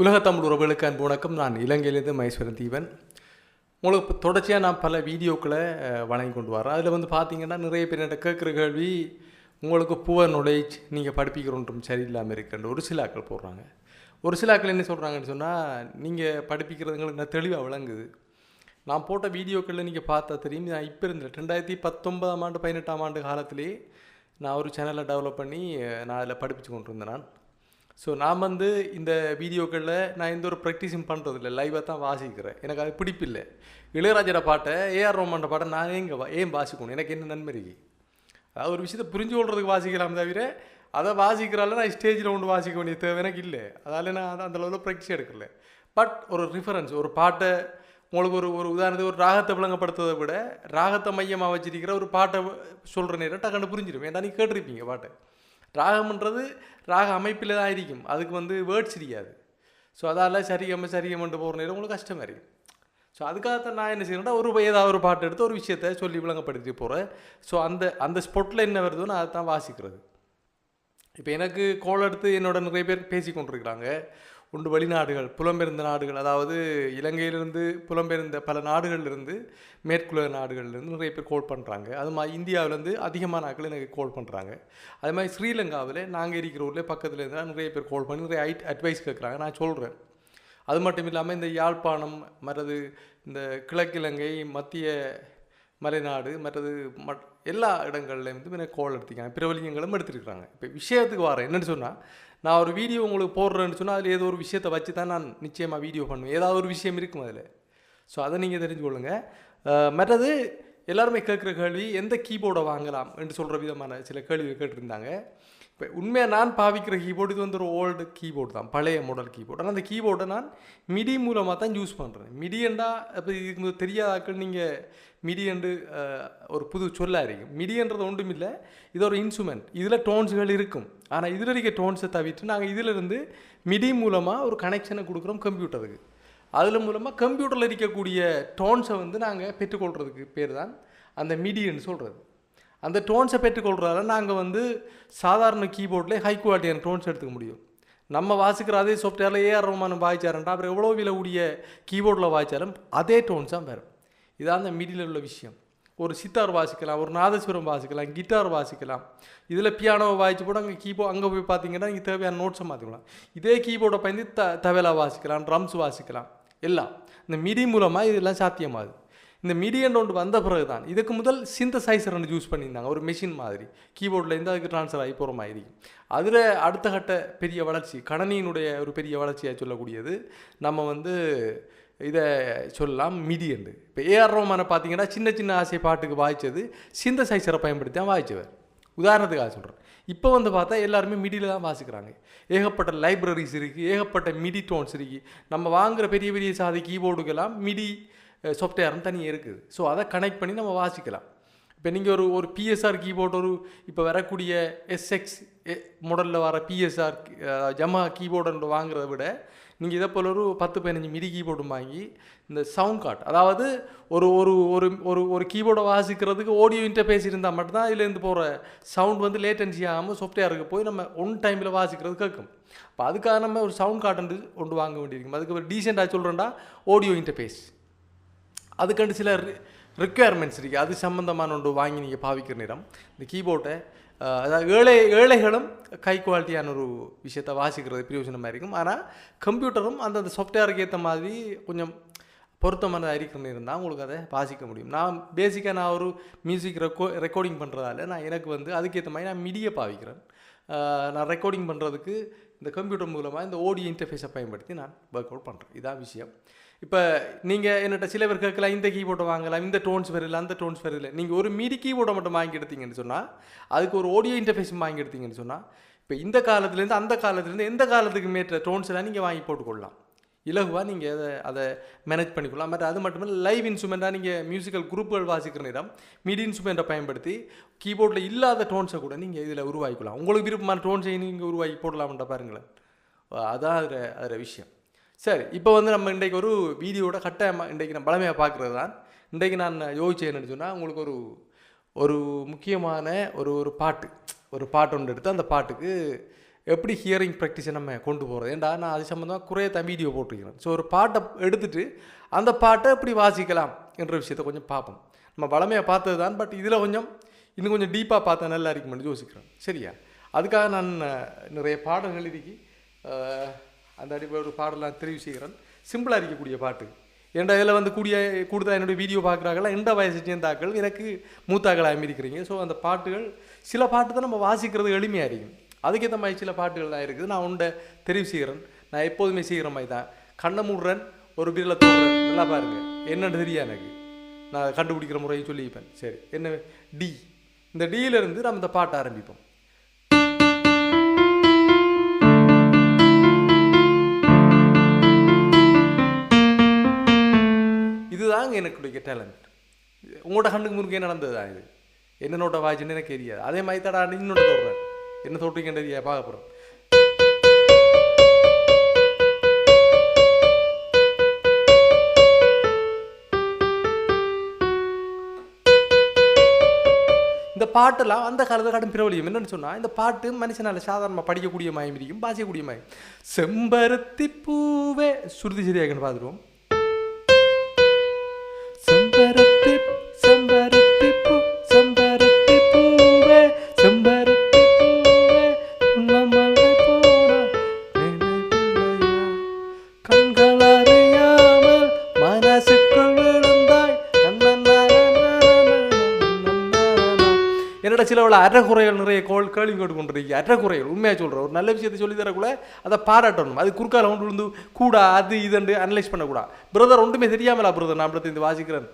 உலக தமிழ் உறவுகளுக்கு அன்பு வணக்கம். நான் இலங்கையிலேருந்து மகேஸ்வரன் தீவன். உங்களுக்கு தொடர்ச்சியாக நான் பல வீடியோக்களை வழங்கி கொண்டு வரேன். அதில் பார்த்தீங்கன்னா நிறைய பேர் என்ன கேட்குற கேள்வி, உங்களுக்கு புவர் நாலேஜ் நீங்கள் படிப்பிக்கிறோன்றும் சரியில்லாமல் இருக்குன்ற ஒரு சில ஆக்கள் போடுறாங்க. ஒரு சில ஆக்கள் என்ன சொல்கிறாங்கன்னு சொன்னால், நீங்கள் படிப்பிக்கிறதுங்களுக்கு நான் தெளிவாக விளங்குது. நான் போட்ட வீடியோக்களில் நீங்கள் பார்த்தா தெரியும். நான் இப்போ இருந்தேன் 2019ஆம் ஆண்டு 18ஆம் ஆண்டு காலத்திலே நான் ஒரு சேனலை டெவலப் பண்ணி நான் அதில் படிப்பிச்சு கொண்டு இருந்தேன் நான். ஸோ நான் இந்த வீடியோக்களில் நான் எந்த ஒரு ப்ராக்டிஸும் பண்ணுறதில்லை, லைவாக தான் வாசிக்கிறேன். எனக்கு அது பிடிப்பில்லை. இளையராஜோட பாட்டை, ஏஆர் ரஹ்மானோட பாட்டை நான் ஏன் வாசிக்கணும்? எனக்கு என்ன நன்மை இருக்கு? அதாவது ஒரு விஷயத்தை புரிஞ்சு கொள்றதுக்கு வாசிக்கலாம் தவிர அதை வாசிக்கிறால நான் ஸ்டேஜில் கொண்டு வாசிக்க வேண்டிய தேவை எனக்கு இல்லை. அதால் நான் அந்த அளவில் ப்ராக்டிஸ் எடுக்கல. பட் ஒரு ரிஃபரன்ஸ், ஒரு பாட்டை உங்களுக்கு ஒரு உதாரணத்துக்கு ஒரு ராகத்தை விளங்கப்படுத்துவதை விட ராகத்தை மையமாக வச்சிருக்கிற ஒரு பாட்டை சொல்கிற நேரம் டக்குன்னு புரிஞ்சிடும். ஏன்னா நீங்கள் கேட்டிருப்பீங்க பாட்டை. ராகம்ன்றது ராக அமைப்பில் தான் இருக்கும், அதுக்கு வேர்ட்ஸ் தெரியாது. ஸோ அதால் சரிகமன்ட்டு போகிற நேரம் உங்களுக்கு கஷ்டமாக இருக்கும். ஸோ அதுக்காகத்தான் நான் என்ன செய்யணும்னா ஏதாவது ஒரு பாட்டு எடுத்து ஒரு விஷயத்தை சொல்லி விளங்கப்படுத்திட்டு போகிறேன். ஸோ அந்த ஸ்பாட்டில் என்ன வருதோ நான் அதை தான் வாசிக்கிறது. இப்போ எனக்கு கோல் எடுத்து என்னோட நிறைய பேர் பேசி கொண்டிருக்கிறாங்க. உண்டு வெளிநாடுகள், புலம்பெயர்ந்த நாடுகள், அதாவது இலங்கையிலிருந்து புலம்பெயர்ந்த பல நாடுகள்லேருந்து, மேற்குலக நாடுகள்லேருந்து நிறைய பேர் கோல் பண்ணுறாங்க. அது மாதிரி இந்தியாவிலேருந்து அதிகமான ஆட்கள் எனக்கு கோல் பண்ணுறாங்க. அது மாதிரி ஸ்ரீலங்காவில் நாங்கள் இருக்கிற ஊரில் பக்கத்தில் இருந்தால் நிறைய பேர் கோல் பண்ணி நிறைய அட்வைஸ் கேட்குறாங்க. நான் சொல்கிறேன். அது மட்டும் இல்லாமல் இந்த யாழ்ப்பாணம், மற்றது இந்த கிழக்கிழங்கை, மத்திய மலைநாடு, மற்றது எல்லா இடங்கள்லேருந்து எனக்கு கோல் எடுத்துக்காங்க, பிரபலியங்களும் எடுத்துருக்குறாங்க. இப்போ விஷயத்துக்கு வரேன். என்னென்னு சொன்னால், நான் ஒரு வீடியோ உங்களுக்கு போடுறேன்னு சொன்னால் அதில் ஏதோ ஒரு விஷயத்தை வச்சு தான் நான் நிச்சயமாக வீடியோ பண்ணுவேன். ஏதாவது ஒரு விஷயம் இருக்கும் அதில். ஸோ அதை நீங்கள் தெரிஞ்சுக்கொள்ளுங்க. மற்றது எல்லாருமே கேட்குற கேள்வி, எந்த கீபோர்டை வாங்கலாம் என்று சொல்கிற விதமான சில கேள்விகள் கேட்டிருந்தாங்க. இப்போ உண்மையாக நான் பாவிக்கிற கீபோர்டு இது ஒரு ஓல்டு கீபோர்டு தான், பழைய மாடல் கீபோர்டு. ஆனால் அந்த கீபோர்டை நான் மிடி மூலமாக தான் யூஸ் பண்ணுறேன். மிடியண்டா இப்போ இதுக்கு தெரியாதாக்கள் நீங்கள் மிடியண்டு ஒரு புது சொல்லாக இருக்கும். மிடியன்றது ஒன்றும் இல்லை, இது ஒரு இன்ஸ்ட்ருமெண்ட். இதில் டோன்ஸுகள் இருக்கும். ஆனால் இதில் இருக்க டோன்ஸை தவிர்த்து நாங்கள் இதிலிருந்து மிடி மூலமாக ஒரு கனெக்ஷனை கொடுக்குறோம் கம்ப்யூட்டருக்கு. அதில் மூலமாக கம்ப்யூட்டரில் இருக்கக்கூடிய டோன்ஸை நாங்கள் பெற்றுக்கொள்கிறதுக்கு பேர் தான் அந்த மிடின்னு சொல்கிறது. அந்த டோன்ஸை பெற்றுக்கொள்கிறதால நாங்கள் சாதாரண கீபோர்டில் ஹை குவாலிட்டியான டோன்ஸ் எடுத்துக்க முடியும். நம்ம வாசிக்கிற அதே சாஃப்ட்வேரில் ஏஆர் ரஹ்மான் வாய்ச்சாரன்டா அப்புறம் எவ்வளோ விலக்கூடிய கீபோர்டில் வாய்ச்சாலும் அதே டோன்ஸ் தான் வரும். இதான் அந்த மிடியில் உள்ள விஷயம். ஒரு சித்தார் வாசிக்கலாம், ஒரு நாதஸ்வரம் வாசிக்கலாம், கிட்டார் வாசிக்கலாம். இதில் பியானோவை வாய்ச்சி போட்டு அங்கே போய் பார்த்தீங்கன்னா நீங்கள் தேவையான நோட்ஸை மாற்றிக்கலாம். இதே கீபோர்டை பயந்து தவேலா வாசிக்கலாம், ட்ரம்ஸ் வாசிக்கலாம். எல்லாம் இந்த மிடி மூலமாக இதெல்லாம் சாத்தியமாகுது. இந்த மிடியன் ஒன்று வந்த பிறகு தான். இதுக்கு முதல் சிந்தசைசர் யூஸ் பண்ணியிருந்தாங்க, ஒரு மெஷின் மாதிரி கீபோர்ட்லேருந்து அதுக்கு ட்ரான்ஸ்ஃபர் ஆகி போகிற மாதிரி. அதில் அடுத்த கட்ட பெரிய வளர்ச்சி, கணனியினுடைய ஒரு பெரிய வளர்ச்சியாக சொல்லக்கூடியது நம்ம இதை சொல்லலாம் மிடியண்டு. இப்போ ஏஆர் ரஹ்மானை பார்த்தீங்கன்னா சின்ன சின்ன ஆசை பாட்டுக்கு வாய்ச்சது சிந்தசைசரை பயன்படுத்தி தான் வாய்ச்சவர். உதாரணத்துக்காக சொல்கிறேன். இப்போ பார்த்தா எல்லாருமே மிடியில் தான் வாசிக்கிறாங்க. ஏகப்பட்ட லைப்ரரிஸ் இருக்குது, ஏகப்பட்ட மிடி டோன்ஸ் இருக்குது. நம்ம வாங்குகிற பெரிய பெரிய சாதி கீபோர்டுக்கெல்லாம் மிடி சாஃப்ட்வேர்னு தனியாக இருக்குது. ஸோ அதை கனெக்ட் பண்ணி நம்ம வாசிக்கலாம். இப்போ நீங்கள் ஒரு பிஎஸ்ஆர் கீபோர்டு, இப்போ வரக்கூடிய எஸ்எக்ஸ் மாடலில் வர பிஎஸ்ஆர் ஜமா கீபோர்டு வாங்குறத விட நீங்கள் இதை போல் ஒரு 10-15 மிடி கீபோர்டு வாங்கி இந்த சவுண்ட் கார்டு, அதாவது ஒரு ஒரு ஒரு ஒரு ஒரு கீபோர்டை வாசிக்கிறதுக்கு ஆடியோ இன்டர்ஃபேஸ் இருந்தால் மட்டும்தான் இதுலேருந்து போகிற சவுண்ட் லேட்டன்சி ஆகாமல் சாஃப்ட்வேருக்கு போய் நம்ம ஒன் டைமில் வாசிக்கிறது கேட்கும். இப்போ அதுக்காக நம்ம ஒரு சவுண்ட் கார்டு ஒன்று வாங்க வேண்டியிருக்கும். அதுக்கு ஒரு டீசெண்டாக சொல்கிறேன்டா ஆடியோ இன்டர்ஃபேஸ், அதுக்கண்டு சில ரிக்குயர்மெண்ட்ஸ் இருக்குது. அது சம்மந்தமான ஒன்று வாங்கி நீங்கள் பாவிக்கிற நேரம் இந்த கீபோர்டை, அதாவது ஏழைகளும் ஹை குவாலிட்டியான ஒரு விஷயத்தை வாசிக்கிறது பிரயோஜனமாக இருக்கும். ஆனால் கம்ப்யூட்டரும் அந்த சாஃப்ட்வேருக்கு ஏற்ற மாதிரி கொஞ்சம் பொருத்தமானதாக இருக்கிற நேரம் தான் உங்களுக்கு அதை வாசிக்க முடியும். நான் ஒரு மியூசிக் ரெக்கார்டிங் பண்ணுறதால எனக்கு அதுக்கேற்ற மாதிரி நான் மிடியை பாவிக்கிறேன். நான் ரெக்கார்டிங் பண்ணுறதுக்கு இந்த கம்ப்யூட்டர் மூலமாக இந்த ஆடியோ இன்டர்ஃபேஸை பயன்படுத்தி நான் ஒர்க் அவுட் பண்ணுறேன். இதான் விஷயம். இப்போ நீங்கள் என்னட்ட சில பேர் கேட்கலாம், இந்த கீபோர்டை வாங்கலாம், இந்த டோன்ஸ் வரல, அந்த டோன்ஸ் வரல. நீங்கள் ஒரு மிடி கீபோர்டை மட்டும் வாங்கி எடுத்தீங்கன்னு சொன்னால், அதுக்கு ஒரு ஆடியோ இன்டர்ஃபேஸ் வாங்கி எடுத்தீங்கன்னு சொன்னால், இப்போ இந்த காலத்துலேருந்து அந்த காலத்துலேருந்து எந்த காலத்துக்கு மேற்ற டோன்ஸ் எல்லாம் நீங்கள் வாங்கி போட்டுக்கொள்ளலாம். இலகுவாக நீங்கள் அதை மேனேஜ் பண்ணிக்கலாம். மற்ற அது மட்டும் இல்லை, லைவ் இன்ஸ்ட்ருமெண்ட்டாக நீங்கள் மியூசிக்கல் குரூப்புகள் வாசிக்கிற நேரம் மிடி இன்ஸ்ட்ருமெண்ட்டை பயன்படுத்தி கீபோர்டில் இல்லாத டோன்ஸை கூட நீங்கள் இதில் உருவாக்கிக்கலாம். உங்களுக்கு விருப்பமான டோன்ஸை நீங்கள் உருவாக்கி போடலாம்ன்ற பாருங்களேன். அதான் அதில் விஷயம். சரி, இப்போ நம்ம இன்றைக்கு ஒரு வீடியோட கட்டாயமாக இன்றைக்கு நான் பலமையாக பார்க்குறது தான். இன்றைக்கு நான் யோசிச்சேன் என்னென்னு சொன்னால், உங்களுக்கு ஒரு முக்கியமான ஒரு பாட்டு ஒன்று எடுத்து அந்த பாட்டுக்கு எப்படி ஹியரிங் ப்ராக்டிஸை நம்ம கொண்டு போகிறது. ஏன்டா நான் அது சம்மந்தமாக குறைய தான் வீடியோ போட்டிருக்கிறேன். ஸோ ஒரு பாட்டை எடுத்துகிட்டு அந்த பாட்டை எப்படி வாசிக்கலாம் என்ற விஷயத்தை கொஞ்சம் பார்ப்போம். நம்ம வளமையாக பார்த்தது தான், பட் இதில் கொஞ்சம் இன்னும் கொஞ்சம் டீப்பாக பார்த்தா நல்லா இருக்குமென்னு யோசிக்கிறேன். சரியா? அதுக்காக நான் நிறைய பாடல்கள் எழுதிக்கி அந்த அடிப்படை ஒரு பாடலாம் தெரிவு செய்கிறேன். சிம்பிளாக இருக்கக்கூடிய பாட்டு. ஏன்டா இதில் வந்து கூடுதலாக என்னுடைய வீடியோ பார்க்குறாங்களா எந்த வயசு சேர்ந்தாக்கள் எனக்கு மூத்தாக்களாக இருக்கிறீங்க. ஸோ அந்த பாட்டுகள் சில பாட்டு தான் நம்ம வாசிக்கிறது எளிமையாக இருக்கும். அதுக்கேற்ற மாதிரி சில பாட்டுகள் தான் இருக்குது. நான் உண்டை தெரிவு செய்கிறேன். நான் எப்போதுமே செய்கிற மாதிரி தான். கண்ணை மூடுறேன், ஒரு பிரிவில் தோடுறேன். நல்லா பாருங்கள், என்னென்னு தெரியா எனக்கு. நான் கண்டுபிடிக்கிற முறையை சொல்லிப்பேன். சரி, என்ன டி. இந்த டியிலிருந்து நம்ம இந்த பாட்டை ஆரம்பிப்போம். இதுதாங்க எனக்குடைய டேலண்ட். உங்களோட கண்ணுக்கு முன்னுக்கே நடந்தது தான் இது. என்ன நோட்டை வாய்ச்சுன்னு எனக்கு தெரியாது. அதே மாதிரி தடா இன்னொன்று தோடுறேன். என்ன தொட்டிங்கன்றதையா பார்க்க போகிறோம். இந்த பாட்டெல்லாம் அந்த காலத்தில் கடும் பிரபலியம். என்னன்னு சொன்னால், இந்த பாட்டு மனுஷனால் சாதாரணமாக படிக்கக்கூடிய மாயம் இருக்கும், பாசிக்கக்கூடிய மாயம். செம்பருத்தி பூவே சுருதி சரியாகன்னு பார்த்துருவோம். செம்பருத்தி செம்பருத்தி பூ செம்பருத்தி பூவே செம்பருத்தி பூவே உன்னமலை போனா கண்கள் அறியாமல் மனசுக்குள் விழுந்தாய். என்னோட சில அறக்குறைகள் நிறைய கேள்வி கேட்டு கொண்டிருக்கீங்க. அறக்குறைகள் உண்மையாக சொல்கிறேன். ஒரு நல்ல விஷயத்தை சொல்லி தரக்கூட அதை பாராட்டணும். அது குறுக்கால ஒன்று விழுந்து கூடா அது இதுண்டு அனலைஸ் பண்ணக்கூடா. பிரதர் ஒன்றுமே தெரியாமலா பிரதர் நான் இந்த வாசிக்கிறேன்.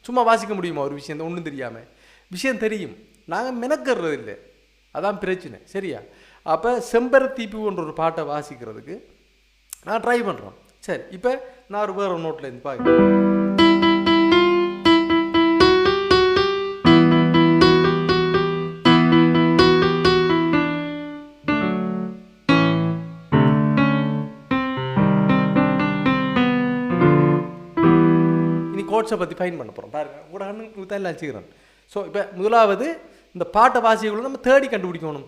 சும்மா வாசிக்க முடியுமா ஒரு விஷயம் ஒன்றும் தெரியாமல்? விஷயம் தெரியும், நாங்கள் மெனக்கிறது இல்லை, அதான் பிரச்சனை. சரியா? அப்போ செம்பருத்தி பூன்ற ஒரு பாட்டை வாசிக்கிறதுக்கு நான் ட்ரை பண்ணுறோம். சரி, இப்போ நான் ஒரு வேறு நோட்டில் இருந்து பார்க்குறேன். கோட்ஸை பற்றி ஃபைன் பண்ண போகிறோம். பாருங்க, கூட கண்ணு தான் வச்சுக்கிறேன். ஸோ இப்போ முதலாவது இந்த பாட்டை வாசிக்கக்குள்ள நம்ம தேடி கண்டுபிடிக்கணும்.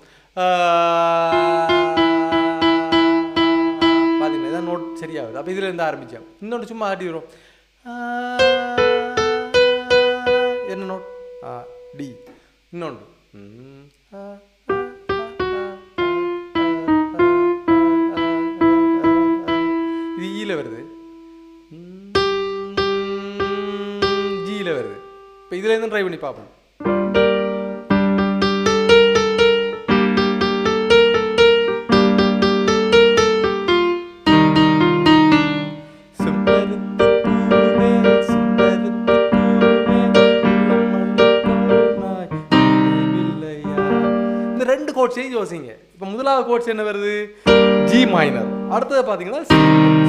பார்த்தீங்கன்னா இதான் நோட் சரியாகுது. அப்போ இதில் இருந்து ஆரம்பித்தோம். இன்னொன்று சும்மா ஆட்டி வரும். என்ன நோட்? டி. இன்னொன்று இது ஈல வருது, வருது. இப்போ இதுல இருந்து ட்ரை பண்ணி பார்ப்போம். இந்த ரெண்டு கோட்ஸையும் யோசிங்க. இப்போ முதலாவது கோட்ஸ் என்ன வருது? G minor. அடுத்தது பார்த்தீங்கன்னா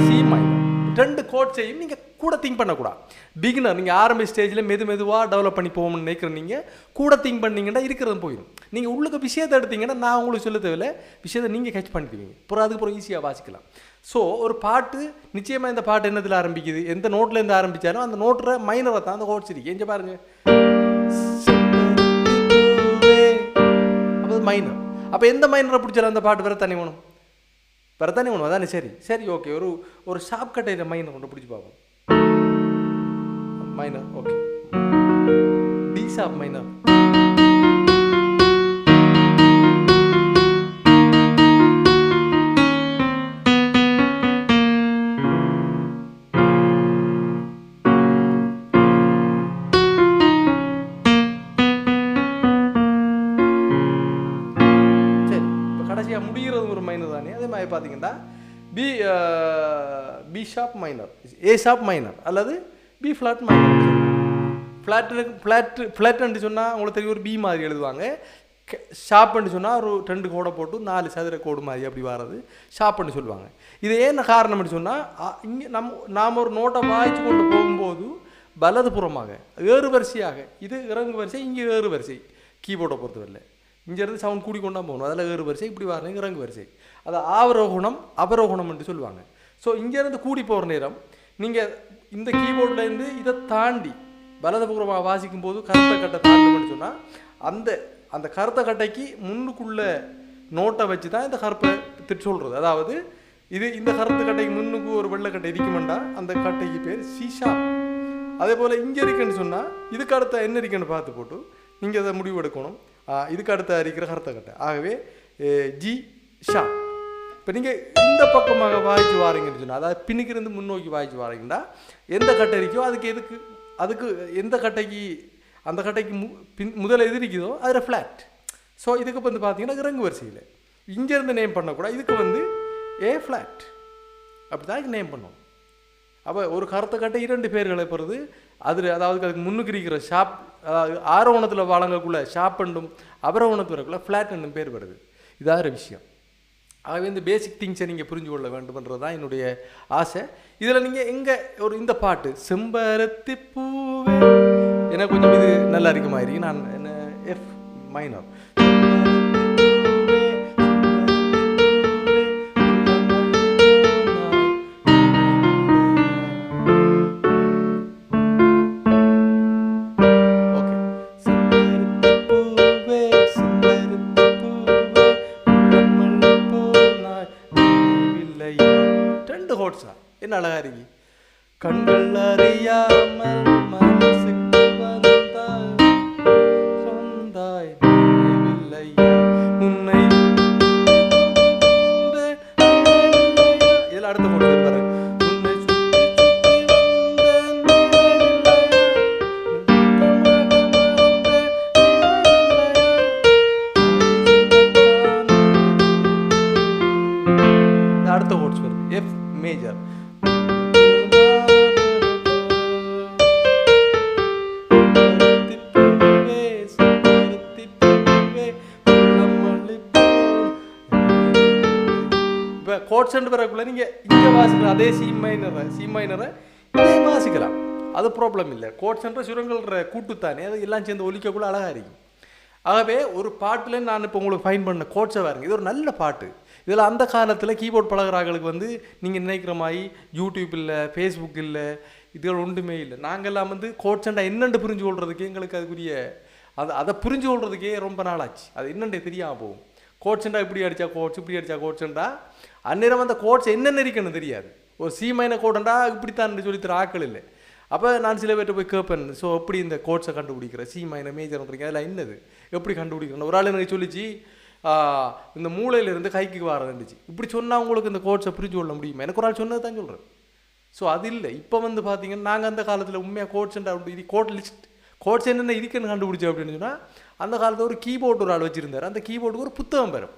சி மைனர். ரெண்டு கோட்ஸையும் நீங்கள் கூட திங்க் பண்ணக்கூடாது. பிகினர் நீங்கள் ஆரம்ப ஸ்டேஜில் மெதுவாக டெவலப் பண்ணி போகணும்னு நினைக்கிறேன். நீங்கள் கூட திங்க் பண்ணிங்கன்னா இருக்கிறது போயிடும். நீங்கள் உள்ளுக்கு விஷயத்தை எடுத்தீங்கன்னா நான் உங்களுக்கு சொல்ல தேவையில்லை, விஷயத்தை நீங்கள் கேட்ச் பண்ணிடுவீங்க. அப்புறம் அதுக்கப்புறம் ஈஸியாக வாசிக்கலாம். ஸோ ஒரு பாட்டு நிச்சயமாக இந்த பாட்டு என்னத்தில் ஆரம்பிக்குது, எந்த நோட்டில் இருந்து ஆரம்பித்தாலும் அந்த நோட்டில் மைனரை தான் அந்த கோட்ஸ் இருக்கு. எங்கே பாருங்க, அப்போ மைனர். அப்போ எந்த மைனரை பிடிச்சாலும் அந்த பாட்டு வேறு தனி வேணும், வேறு வேணும். அதானே? சரி சரி, ஓகே. ஒரு ஷாப் கட்டையில் மைனர் கொண்டு பிடிச்சி பார்ப்போம். Minor, okay. D sharp minor. சரி, இப்போ கடைசியாக முடிகிறது ஒரு மைனர் தானே. அதே மாதிரி பார்த்தீங்கன்னா B sharp minor, A sharp minor அல்லது பி ஃப்ளாட் மைனர். ஃப்ளாட்னு சொன்னால் உங்களுக்கு தெரியும், ஒரு பி மாதிரி எழுதுவாங்க. ஷார்ப்னு சொன்னால் ஒரு 2 கோடை போட்டு 4 சதுர கோடு மாதிரி அப்படி வர்றது ஷார்ப்னு சொல்லுவாங்க. இது ஏன் காரணம்னு சொன்னால், இங்கே நாம் ஒரு நோட்டை வாய்ச்சி கொண்டு போகும்போது வலதுபுறமாக ஏறு வரிசையாக, இது இறங்கு வரிசை, இங்கே ஏறு வரிசை. கீபோர்டை பொறுத்தவரையில் இங்கேருந்து சவுண்ட் கூடி கொண்டா போகணும். அதில் ஏறு வரிசை, இப்படி வரணும் இறங்கு வரிசை. அதை ஆவரோகணம் அவரோகணம் என்று சொல்லுவாங்க. ஸோ இங்கேருந்து கூடி போகிற நேரம் நீங்கள் இந்த கீபோர்ட்லேருந்து இதை தாண்டி வலதுபுறமாக வாசிக்கும் போது கருத்த கட்டை தாண்டணும்னு சொன்னால் அந்த கருத்த கட்டைக்கு முன்னுக்குள்ளே நோட்டை வச்சு தான் இந்த கருப்பை சொல்கிறது. அதாவது இது இந்த கருத்து கட்டைக்கு முன்னுக்கு ஒரு வெள்ளைக்கட்டை இருக்குமெண்டா அந்த கட்டைக்கு பேர் சி ஷார்ப். அதே போல் இங்கே இருக்குன்னு சொன்னால் இதுக்கு அடுத்த என்ன இருக்குன்னு பார்த்து போட்டு நீங்கள் அதை முடிவு எடுக்கணும். இதுக்கு அடுத்த இருக்கிற கருத்த கட்டை. ஆகவே ஜி ஷார்ப். இப்போ நீங்கள் இந்த பக்கமாக வாய்ச்சி வாரீங்கன்னு சொன்னால், அதாவது பின்னுக்கிருந்து முன்னோக்கி வாய்ச்சி வாரீங்கன்னா எந்த கட்டை இருக்கோ அதுக்கு எந்த கட்டைக்கு அந்த கட்டைக்கு முதல்ல எது இருக்குதோ அதில் ஃப்ளாட். ஸோ இதுக்கு வந்து பார்த்தீங்கன்னா இறங்கு வரிசையில் இங்கேருந்து நேம் பண்ணக்கூடாது. இதுக்கு ஏ ஃப்ளாட் அப்படி தான் நேம் பண்ணணும். அப்போ ஒரு கருத்தை கட்டை 2 பேர்களை பெறுது. அதில் அதாவது அதுக்கு முன்னுக்கு இருக்கிற ஷாப், அதாவது ஆரோவணத்தில் வழங்கக்குள்ள ஷாப் என்றும் அபரோவணத்தில் வரக்குள்ள ஃப்ளாட் என்னும் பேர் வருது. இதாகிற விஷயம். ஆகவே இந்த பேசிக் திங்ஸை நீங்கள் புரிஞ்சு கொள்ள வேண்டும்ன்றது தான் என்னுடைய ஆசை. இதில் நீங்கள் எங்கே இந்த பாட்டு செம்பருத்தி பூவே எனக்கு கொஞ்சம் இது நல்லா இருக்க மாதிரி நான் என்ன எஃப் மைனர் என்ன அழகா இருக்கு. கண்கள் அறியாமல் மனசுக்கு வந்தாய் நினைவில்லையா உன்னை. இதெல்லாம் அடுத்த போட்டு பாரு. உன்னை சுற்றி அடுத்த போட்டு வருது எஃப் மேஜர். கோட்ஸ் வரக்குள்ள நீங்கள் இங்கே வாசிக்கலாம். அதே சி மைனரை இதே வாசிக்கலாம். அது ப்ராப்ளம் இல்லை. கோட்ஸ் சுரங்கள்ற கூட்டுத்தானே அது எல்லாம் சேர்ந்து ஒலிக்கக்குள்ள அழகாக இருக்கும். ஆகவே ஒரு பாட்டில் நான் இப்போ உங்களுக்கு ஃபைன் பண்ண கோட்ஸை பாருங்க. இது ஒரு நல்ல பாட்டு. இதில் அந்த காலத்தில் கீபோர்ட் பழகிறார்களுக்கு நீங்கள் நினைக்கிற மாதிரி யூடியூப் இல்லை, ஃபேஸ்புக் இல்லை, இதுகள் ஒன்றுமே இல்லை. நாங்கள்லாம் கோட்ஸண்டா என்னென்று புரிஞ்சு கொள்றதுக்கு எங்களுக்கு அதுக்குரிய அதை புரிஞ்சு கொள்றதுக்கே ரொம்ப நாளாச்சு. அது என்னென்ன தெரியாமல் போகும். கோட்ஸண்டா இப்படி அடித்தா கோட்ஸ், இப்படி அடித்தா கோட்ஸண்டா அந்நேரம் அந்த கோட்ஸ் என்னென்ன இருக்குன்னு தெரியாது. ஒரு சி மைனர் கோடண்டா இப்படித்தான் சொல்லி தர ஆக்கள் இல்லை. அப்போ நான் சில பேர்கிட்ட போய் கேட்பேன், ஸோ எப்படி இந்த கோட்ஸை கண்டுபிடிக்கிறேன், சி மைனர் மேஜர்ன்றீங்க, அதில் என்னது எப்படி கண்டுபிடிக்கிறேன். ஒரு ஆள் எனக்கு சொல்லிச்சு இந்த மூளையிலேருந்து கைக்கு வரதுந்துச்சு. இப்படி சொன்னால் உங்களுக்கு இந்த கோட்ஸை புரிஞ்சு கொள்ள முடியுமா? எனக்கு ஒரு ஆள் சொன்னது தான் சொல்கிறேன். ஸோ அது இல்லை. இப்போ பார்த்தீங்கன்னா நாங்கள் அந்த காலத்தில் உண்மையாக கோட்ஸண்டா இது கோட் லிஸ்ட் கோட்ஸ் என்னென்ன இருக்குன்னு கண்டுபிடிச்சோம் அப்படின்னு சொன்னால், அந்த காலத்தில் ஒரு கீபோர்டு ஒரு ஆள் வச்சுருந்தார். அந்த கீபோர்டுக்கு ஒரு புத்தகம் வரும்.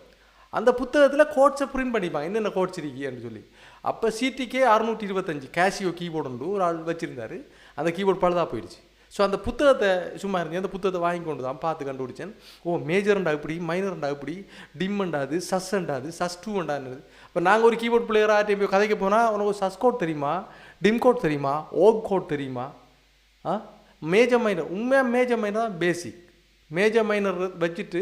அந்த புத்தகத்தில் கோட்ஸை பிரிண்ட் பண்ணிப்பாங்க, என்னென்ன கோட்ஸ் இருக்கீன்னு சொல்லி. அப்போ சிடிகே 625 கேஷியோ கீபோர்டு ஒரு ஆள் வச்சுருந்தார். அந்த கீபோர்டு பழுதாக போயிடுச்சு. ஸோ அந்த புத்தகத்தை சும்மா இருந்தேன், அந்த புத்தகத்தை வாங்கி கொண்டு தான் பார்த்து கண்டுபிடிச்சேன். ஓ மேஜர்ண்டா இப்படி, மைனர்ண்டா இப்படி, டிம்மெண்டாது, சஸ்ண்டாது, சஸ் டூண்டானது. இப்போ நாங்கள் ஒரு கீபோர்ட் பிளேயராக போய் கதைக்க போனால் உனக்கு சஸ் கோட் தெரியுமா, டிம் கோட் தெரியுமா, ஓக் கோட் தெரியுமா, மேஜர் மைனர். உண்மையாக மேஜர் மைனர் தான் பேசிக். மேஜர் மைனர் வச்சுட்டு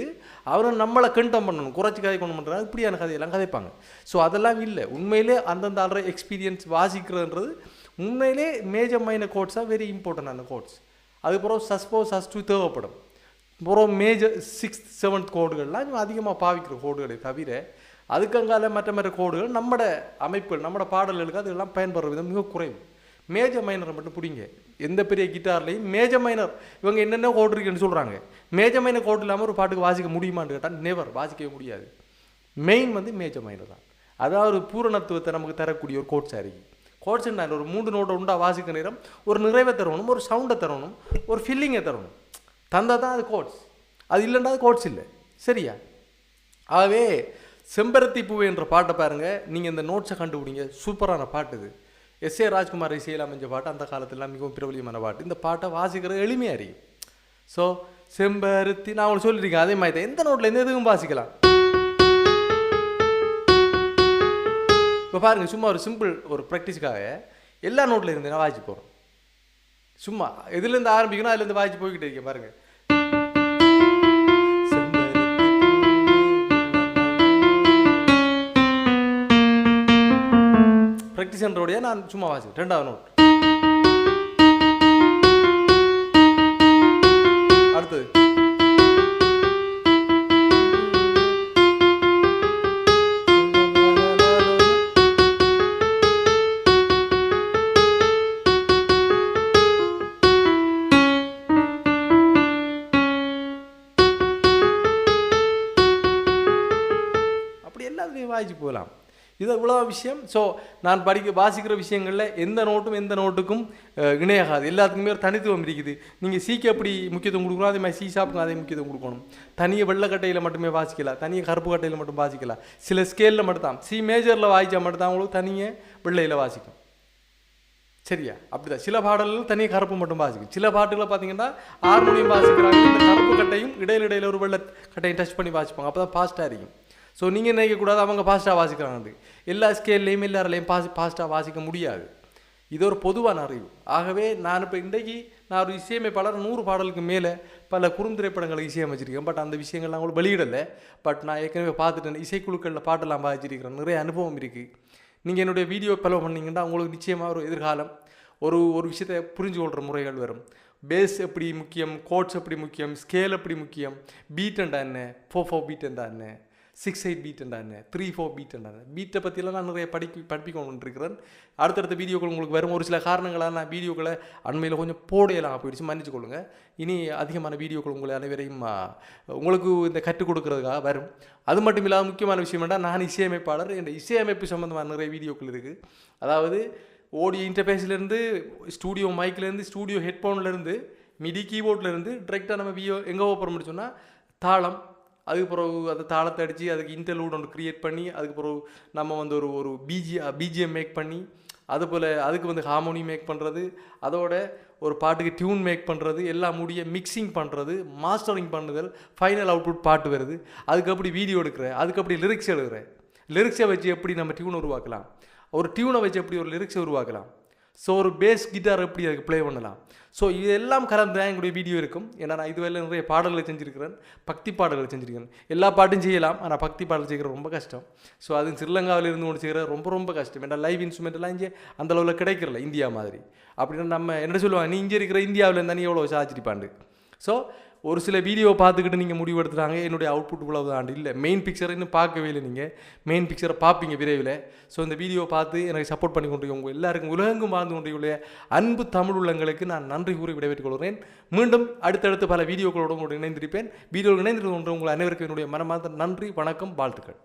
அவரும் நம்மளை கண்டம் பண்ணணும், குறைச்சி கதை கொண்டு பண்ணுறாங்க. இப்படியான கதையெல்லாம் கதைப்பாங்க. ஸோ அதெல்லாம் இல்லை. உண்மையிலே அந்தந்த ஆள்ற எக்ஸ்பீரியன்ஸ் வாசிக்கிறதுன்றது உண்மையிலே மேஜர் மைனர் கோட்ஸாக வெரி இம்பார்ட்டண்டான கோட்ஸ். அதுக்கப்புறம் சஸ் டூ தேவைப்படும். அப்புறம் மேஜர் 6th 7th கோடுகள்லாம் அதிகமாக பாவிக்கிற கோடுகளை தவிர அதுக்கங்கால மற்ற கோடுகள் நம்மட அமைப்புகள் நம்மட பாடல்களுக்கு அதெல்லாம் பயன்படுற விதம் மிக குறைவு. மேஜர் மைனரை மட்டும் பிடிங்க. எந்த பெரிய கிட்டார்லையும் மேஜர் மைனர் இவங்க என்னென்ன கோடு இருக்குன்னு சொல்கிறாங்க. மேஜர் மைனர் கோடு இல்லாமல் ஒரு பாட்டுக்கு வாசிக்க முடியுமான்னு கேட்டால் நெவர், வாசிக்கவே முடியாது. மெயின் மேஜர் மைனர் தான். அதாவது ஒரு பூரணத்துவத்தை நமக்கு தரக்கூடிய ஒரு கோட்ஸாக இருக்குது. கோட்ஸ் என்ன, ஒரு 3 நோட்டை உண்டா வாசிக்க நேரம் ஒரு நிறைவை தரணும், ஒரு சவுண்டை தரணும், ஒரு ஃபில்லிங்கை தரணும். தந்தால் தான் அது கோட்ஸ். அது இல்லைன்னா அது கோட்ஸ் இல்லை. சரியா? ஆகவே செம்பருத்தி பூவே என்ற பாட்டை பாருங்கள். நீங்கள் இந்த நோட்ஸை கண்டுபிடிங்க. சூப்பரான பாட்டு இது. எஸ்.ஏ. ராஜ்குமார் இசையில் அமைஞ்ச பாட்டு. அந்த காலத்தில் மிகவும் பிரபலியமான பாட்டு. இந்த பாட்டை வாசிக்கிறது எளிமையாக இருக்கும். ஸோ செம்பருத்தி நான் உங்களுக்கு சொல்லியிருக்கேன். அதே மாதிரி தான் எந்த நோட்டில் எந்த எதுவும் வாசிக்கலாம். இப்போ பாருங்கள், சும்மா ஒரு சிம்பிள் ஒரு ப்ராக்டிஸ்க்காக எல்லா நோட்டில் இருந்து நான் வாசிச்சு போகிறோம். சும்மா எதுலேருந்து ஆரம்பிக்கணும் அதுலேருந்து வாசிச்சு போய்கிட்டே இருக்கேன். பாருங்கள், ப்ராக்டிஸ் பண்ணுறோடைய நான் சும்மா வாசிக்கிறேன். 2வது நோட், அடுத்தது வாசிச்சுட்டு போகலாம். இது இவ்வளோ விஷயம். ஸோ நான் வாசிக்கிற விஷயங்களில் எந்த நோட்டுக்கும் இணையாகாது. எல்லாத்துக்குமே ஒரு தனித்துவம் இருக்குது. நீங்கள் சிக்கு எப்படி முக்கியத்துவம் கொடுக்கணும், அதே மாதிரி சி ஷாப்புக்கு அதே முக்கியத்துவம் கொடுக்கணும். தனியாக வெள்ளை கட்டையில் மட்டுமே வாசிக்கலாம், தனியாக கருப்பு கட்டையில் மட்டும் வாசிக்கலாம். சில ஸ்கேலில் மட்டும்தான், சி மேஜரில் வாசித்தா மட்டும்தான் அவங்களுக்கு தனியாக வெள்ளையில் வாசிக்கும். சரியா? அப்படிதான் சில பாடல்கள் தனியாக கருப்பு மட்டும் வாசிக்கும். சில பாட்டுகளை பார்த்தீங்கன்னா ஹார்மோனியம் வாசிக்கிறாங்க, இந்த கருப்பு கட்டையும் இடையில ஒரு வெள்ளை கட்டையும் டச் பண்ணி வாசிப்பாங்க. அப்போ தான் ஃபாஸ்ட்டாக இருக்கும். ஸோ நீங்கள் நினைக்கக்கூடாது அவங்க ஃபாஸ்ட்டாக வாசிக்கிறாங்க. எல்லா ஸ்கேல்லையும் எல்லாரையும் ஃபாஸ்ட்டாக வாசிக்க முடியாது. இது ஒரு பொதுவான அறிவு. ஆகவே நான் இப்போ இன்றைக்கு நான் ஒரு இசையமைப்பாளர் 100 பாடலுக்கு மேலே பல குறுந்திரைப்படங்களுக்கு இசையமைச்சிருக்கேன். பட் அந்த விஷயங்கள்லாம் அவங்களுக்கு வெளியிடலை. பட் நான் ஏற்கனவே பார்த்துட்டேன், இசைக்குழுக்களில் பாட்டெல்லாம் வாசிச்சிருக்கிறேன், நிறைய அனுபவம் இருக்குது. நீங்கள் என்னுடைய வீடியோ ஃபாலோ பண்ணிங்கன்னா உங்களுக்கு நிச்சயமாக ஒரு எதிர்காலம் ஒரு விஷயத்தை புரிஞ்சு கொள்கிற முறைகள் வரும். பேஸ் எப்படி முக்கியம், கோட்ஸ் எப்படி முக்கியம், ஸ்கேல் எப்படி முக்கியம், பீட் என்றா என்ன, 4/4 பீட் என்றா என்ன, 6/8 பீட் என்றா என்ன, 3/4 பீட் என்றா என்ன, பீட்டை பற்றியெல்லாம் நான் நிறைய படிப்பிக்கொண்டு இருக்கிறேன். அடுத்தடுத்த வீடியோக்கள் உங்களுக்கு வரும். ஒரு சில காரணங்களால் நான் வீடியோக்களை அண்மையில் கொஞ்சம் போடையெல்லாம் போயிடுச்சு, மன்னிச்சு கொள்ளுங்கள். இனி அதிகமான வீடியோக்கள் உங்களை அனைவரையும் உங்களுக்கு இந்த கற்றுக் கொடுக்கறதுக்காக வரும். அது மட்டும் இல்லாத முக்கியமான விஷயம் என்ன, நான் இசையமைப்பாளர். இந்த இசையமைப்பு சம்மந்தமான நிறைய வீடியோக்கள் இருக்குது. அதாவது ஆடியோ இன்டர்ஃபேஸ்லேருந்து, ஸ்டூடியோ மைக்லேருந்து, ஸ்டூடியோ ஹெட்ஃபோன்லேருந்து, மிடி கீபோர்ட்லேருந்து டிரெக்டாக நம்ம எங்கே ஓப்பன் பண்ணி சொன்னால் தாளம், அதுக்கு பிறகு அந்த தாளத்தை அடித்து அதுக்கு இன்டர்லூட் ஒன்று க்ரியேட் பண்ணி, அதுக்கு பிறகு நம்ம வந்து ஒரு பிஜிஎம் மேக் பண்ணி, அதுபோல் அதுக்கு ஹார்மோனி மேக் பண்ணுறது, அதோட ஒரு பாட்டுக்கு டியூன் மேக் பண்ணுறது, எல்லாம் முடிய மிக்சிங் பண்ணுறது, மாஸ்டரிங் பண்ணுதல், ஃபைனல் அவுட்புட் பாட்டு வருது. அதுக்கு அப்படி வீடியோ எடுக்கிறேன், அதுக்கு அப்படி லிரிக்ஸ் எழுதுகிறேன். லிரிக்ஸை வச்சு எப்படி நம்ம டியூன் உருவாக்கலாம், ஒரு டியூனை வச்சு எப்படி ஒரு லிரிக்ஸை உருவாக்கலாம், ஸோ ஒரு பேஸ் கிட்டார் எப்படி அதுக்கு ப்ளே பண்ணலாம். ஸோ இதெல்லாம் கலந்து தான் எங்களுடைய வீடியோ இருக்கும். ஏன்னா நான் இதுவரை நிறைய பாடல்களை செஞ்சுருக்கிறேன், பக்தி பாடல்களை செஞ்சுருக்கிறேன். எல்லா பாட்டும் செய்யலாம், ஆனால் பக்தி பாடல் செய்கிறது ரொம்ப கஷ்டம். ஸோ அது ஸ்ரீலங்காவில் இருந்து ஒன்று செய்கிறது ரொம்ப கஷ்டம். ஏன்னா லைவ் இன்ஸ்ட்ருமெண்ட்லாம் இங்கே அந்த அளவில் கிடைக்கிறல இந்தியா மாதிரி. அப்படின்னா நம்ம என்ன சொல்லுவாங்க, நீ இங்கே இருக்கிற இந்தியாவில் இருந்தால் நீ எவ்வளோ சாச்சிருப்பாண்டு. ஸோ ஒரு சில வீடியோவை பார்த்துக்கிட்டு நீங்கள் முடிவு எடுத்துட்டாங்க என்னுடைய அவுட்புட் இவ்வளவு ஆண்டு இல்லை, மெயின் பிக்சரை இன்னும் பார்க்கவே இல்லை. நீங்கள் மெயின் பிக்சரை பார்ப்பீங்க விரைவில். ஸோ இந்த வீடியோவை பார்த்து எனக்கு சப்போர்ட் பண்ணி கொண்டு உங்கள் எல்லாருக்கும் உலகெங்கும் வாழ்ந்து கொண்டு அன்பு தமிழ் உள்ளங்களுக்கு நான் நன்றி கூறி விடைபெற்றுக் கொள்கிறேன். மீண்டும் அடுத்தடுத்து பல வீடியோக்களோடு உங்களோடு இணைந்திருப்பேன். வீடியோவில் இணைந்திருக்கின்ற உங்கள் அனைவருக்கும் என்னுடைய மனமார்ந்த நன்றி, வணக்கம், வாழ்த்துக்கள்.